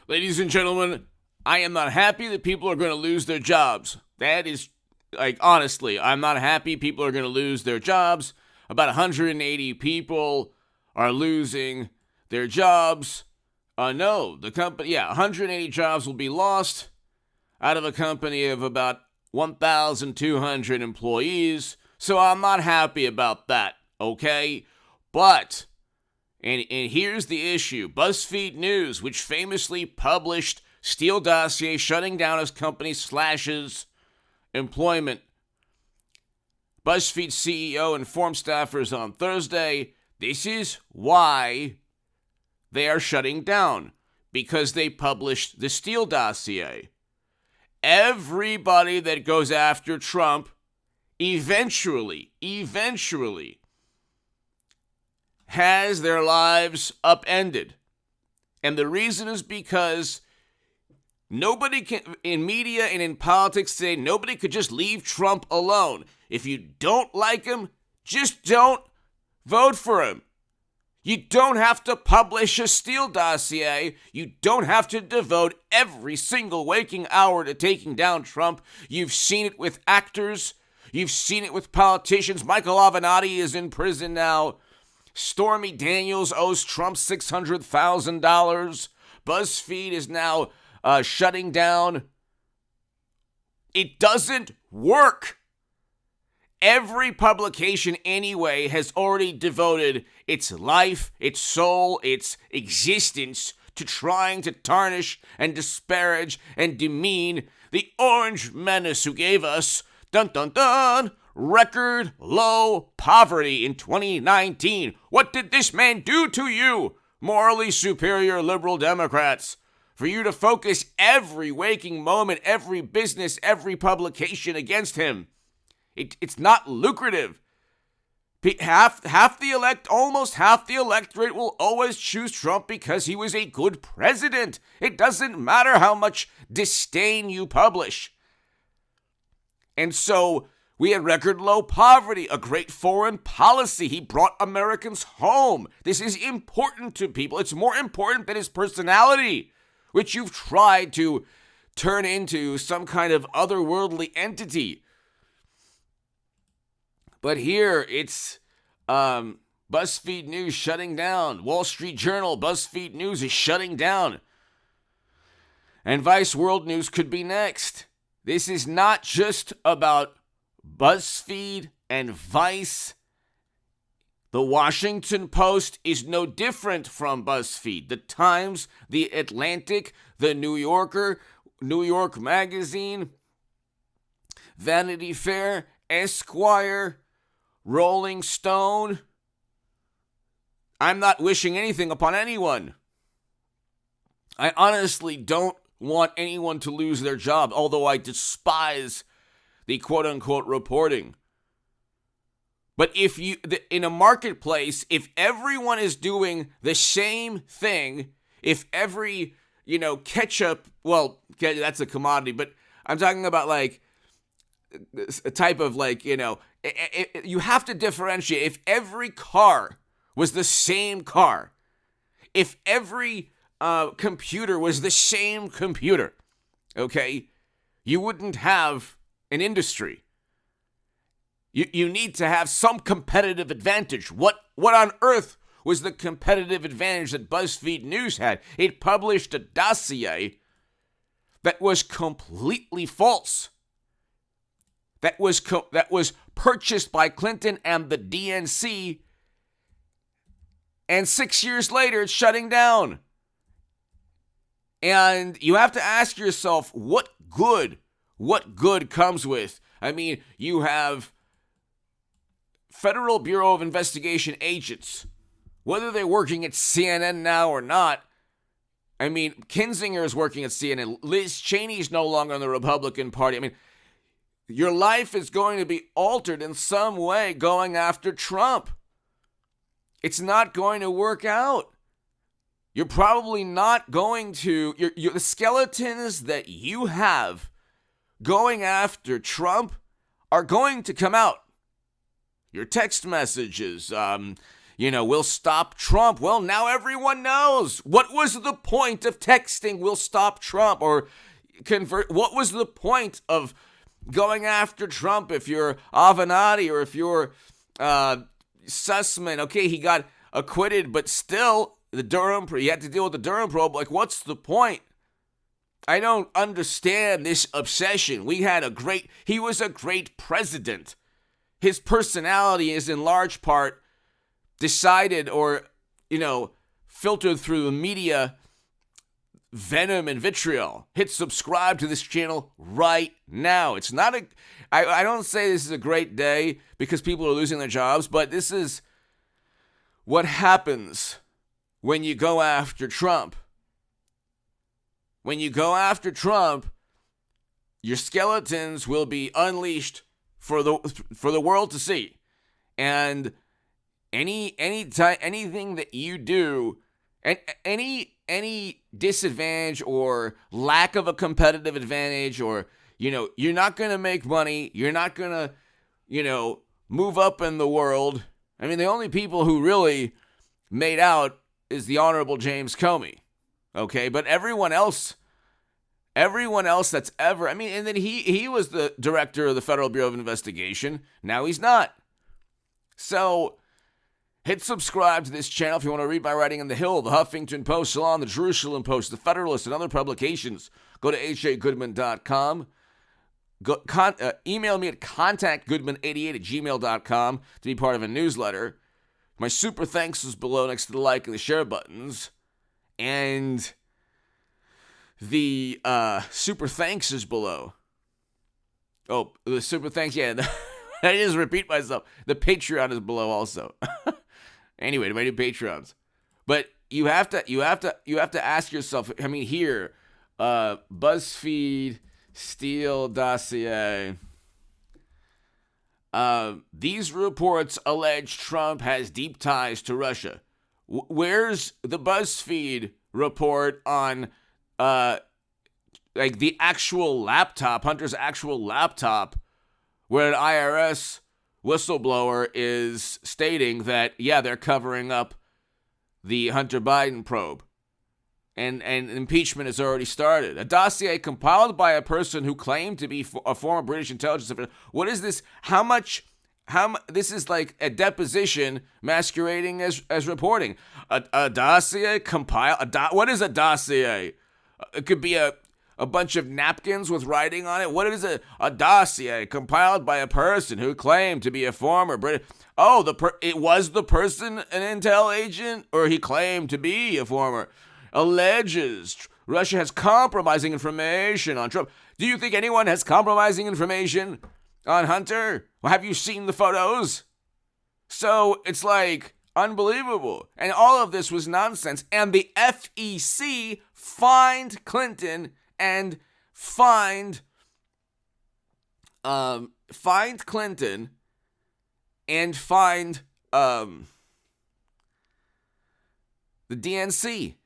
Ladies and gentlemen, I am not happy that people are going to lose their jobs. That is, honestly, I'm not happy people are going to lose their jobs. About 180 people are losing their jobs. No, the company, 180 jobs will be lost out of a company of about 1,200 employees. So I'm not happy about that, okay? But, and here's the issue. BuzzFeed News, which famously published Steele Dossier shutting down his company slashes employment. BuzzFeed CEO informed staffers on Thursday, this is why they are shutting down, because they published the Steele Dossier. Everybody that goes after Trump eventually has their lives upended. And the reason is because nobody can, in media and in politics today, nobody could just leave Trump alone. If you don't like him, just don't vote for him. You don't have to publish a Steele Dossier. You don't have to devote every single waking hour to taking down Trump. You've seen it with actors. You've seen it with politicians. Michael Avenatti is in prison now. Stormy Daniels owes Trump $600,000. BuzzFeed is now shutting down. It doesn't work. Every publication anyway has already devoted its life, its soul, its existence to trying to tarnish and disparage and demean the orange menace who gave us, dun dun dun, record low poverty in 2019. What did this man do to you, morally superior liberal Democrats? For you to focus every waking moment, every business, every publication against him. It's not lucrative. Almost half the electorate will always choose Trump because he was a good president. It doesn't matter how much disdain you publish. And so we had record low poverty, a great foreign policy. He brought Americans home. This is important to people. It's more important than his personality, which you've tried to turn into some kind of otherworldly entity. But here, it's BuzzFeed News shutting down. Wall Street Journal, BuzzFeed News is shutting down. And Vice World News could be next. This is not just about BuzzFeed and Vice. The Washington Post is no different from BuzzFeed. The Times, The Atlantic, The New Yorker, New York Magazine, Vanity Fair, Esquire, Rolling Stone. I'm not wishing anything upon anyone. I honestly don't want anyone to lose their job, although I despise the quote-unquote reporting. But if you, in a marketplace, if everyone is doing the same thing, if every, ketchup, well, that's a commodity, but I'm talking about like a type of you have to differentiate. If every car was the same car, if every computer was the same computer, okay, you wouldn't have an industry. You need to have some competitive advantage. What on earth was the competitive advantage that BuzzFeed News had? It published a dossier that was completely false. That was purchased by Clinton and the DNC, and 6 years later, it's shutting down. And you have to ask yourself, what good comes with? I mean, you have Federal Bureau of Investigation agents, whether they're working at CNN now or not. I mean, Kinzinger is working at CNN. Liz Cheney's no longer in the Republican Party. I mean, your life is going to be altered in some way going after Trump. It's not going to work out. You're probably not going to, the skeletons that you have going after Trump are going to come out. Your text messages, we'll stop Trump. Well, now everyone knows. What was the point of texting, we'll stop Trump? Or what was the point of going after Trump if you're Avenatti or if you're Sussman? Okay, he got acquitted, but still, you had to deal with the Durham probe. Like, what's the point? I don't understand this obsession. He was a great president. His personality is in large part decided or, filtered through the media venom and vitriol. Hit subscribe to this channel right now. It's not I don't say this is a great day because people are losing their jobs, but this is what happens when you go after Trump. When you go after Trump, your skeletons will be unleashed for the world to see. And anything that you do, and any disadvantage or lack of a competitive advantage, or you're not going to make money, you're not going to move up in the world. I mean, the only people who really made out is the Honorable James Comey. Okay, but everyone else that's ever, and then he was the director of the Federal Bureau of Investigation. Now he's not. So hit subscribe to this channel if you want to read my writing on The Hill, The Huffington Post, Salon, The Jerusalem Post, The Federalist, and other publications. Go to hagoodman.com. Email me at contactgoodman88@gmail.com to be part of a newsletter. My super thanks is below next to the like and the share buttons. And the super thanks is below. Oh, the super thanks, yeah. I just repeat myself. The Patreon is below also. Anyway, to my new Patreons. But you have to ask yourself, here, BuzzFeed, Steele, Dossier. These reports allege Trump has deep ties to Russia. Where's the BuzzFeed report on the actual laptop, Hunter's actual laptop, where an IRS whistleblower is stating that, they're covering up the Hunter Biden probe. And impeachment has already started. A dossier compiled by a person who claimed to be a former British intelligence official. What is this? This is like a deposition masquerading as reporting. A dossier compiled. What is a dossier? It could be a bunch of napkins with writing on it. What is a dossier compiled by a person who claimed to be a former British? Oh, it was the person an intel agent, or he claimed to be a former. Alleges Russia has compromising information on Trump. Do you think anyone has compromising information on Hunter? Well, have you seen the photos? So it's like unbelievable. And all of this was nonsense. And the FEC fined Clinton and fined Clinton and fined the DNC.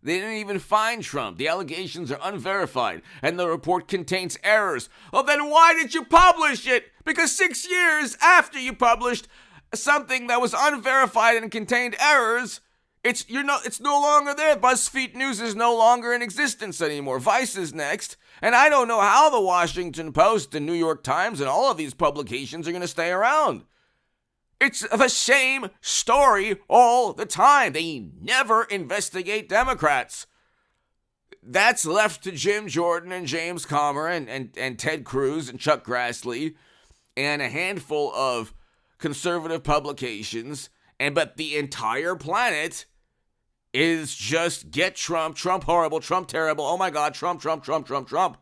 They didn't even find Trump. The allegations are unverified, and the report contains errors. Well, then why did you publish it? Because 6 years after you published something that was unverified and contained errors, it's no longer there. BuzzFeed News is no longer in existence anymore. Vice is next, and I don't know how the Washington Post and New York Times and all of these publications are going to stay around. It's the same story all the time. They never investigate Democrats. That's left to Jim Jordan and James Comer and Ted Cruz and Chuck Grassley and a handful of conservative publications. But the entire planet is just get Trump, Trump horrible, Trump terrible, oh my God, Trump, Trump, Trump, Trump, Trump.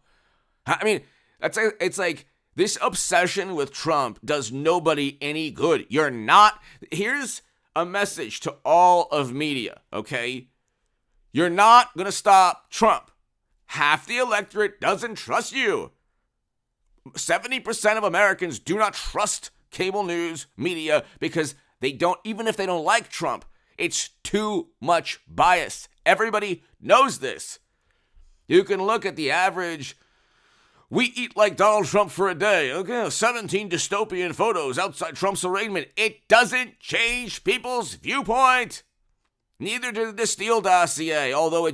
It's like this obsession with Trump does nobody any good. Here's a message to all of media, okay? You're not going to stop Trump. Half the electorate doesn't trust you. 70% of Americans do not trust cable news media because they don't, even if they don't like Trump, it's too much bias. Everybody knows this. You can look at the average We eat like Donald Trump for a day. Okay, 17 dystopian photos outside Trump's arraignment. It doesn't change people's viewpoint. Neither did the Steele dossier, although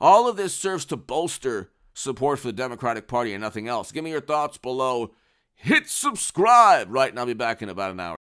all of this serves to bolster support for the Democratic Party and nothing else. Give me your thoughts below. Hit subscribe right now. I'll be back in about an hour.